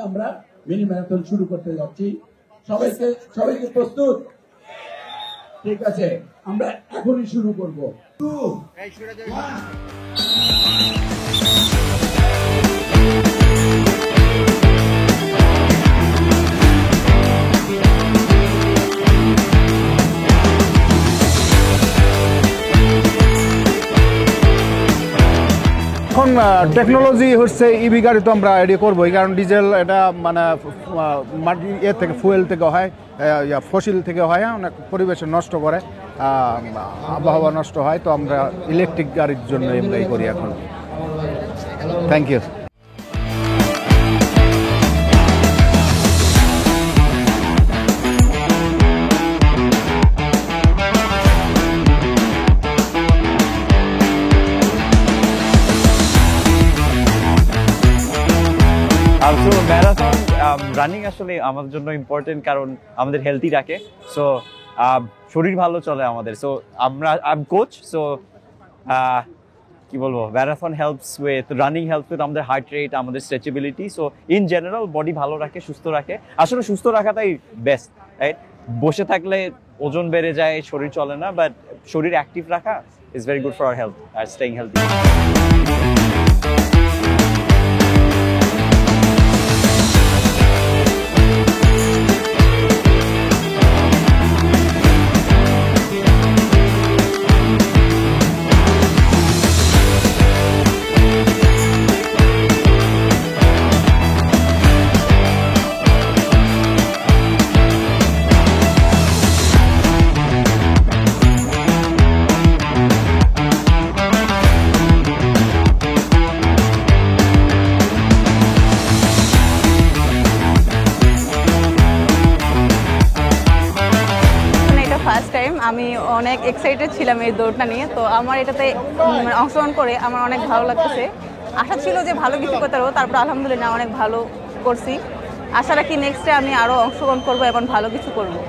আমরা mini marathon শুরু করতে যাচ্ছি। সবাইকে প্রস্তুত? ঠিক আছে, আমরা এখনই শুরু করব। এখন টেকনোলজি হচ্ছে ইভি গাড়ি তো আমরা রেডি করবোই, কারণ ডিজেল এটা মানে মাটি থেকে ফুয়েল থেকে হয়, ফসিল থেকে হয়, অনেক পরিবেশ নষ্ট করে, আবহাওয়া নষ্ট হয়। তো আমরা ইলেকট্রিক গাড়ির জন্য এমনি করি এখন। Thank you. ম্যারাথন রানিং আসলে আমাদের জন্য ইম্পর্টেন্ট, কারণ আমাদের হেলদি রাখে। সো শরীর ভালো চলে আমাদের। So I am coach. So কি বলবো, marathon helps with running, helps with আমাদের হার্ট রেট, আমাদের stretchability. So in general body ভালো রাখে, সুস্থ রাখে। আসলে সুস্থ রাখাটাই বেস্ট, রাইট? বসে থাকলে ওজন বেড়ে যায়, শরীর চলে না। বাট শরীর অ্যাক্টিভ রাখা is very good for our health R staying healthy. First time আমি অনেক এক্সাইটেড ছিলাম এই দৌড়টা নিয়ে। তো আমার এটাতে অংশগ্রহণ করে আমার অনেক ভালো লাগতেছে। আশা ছিল যে ভালো কিছু করতে পারবো, তারপর আলহামদুলিল্লাহ অনেক ভালো করছি। আশা রাখি নেক্সটে আমি আরও অংশগ্রহণ করবো এবং ভালো কিছু করবো।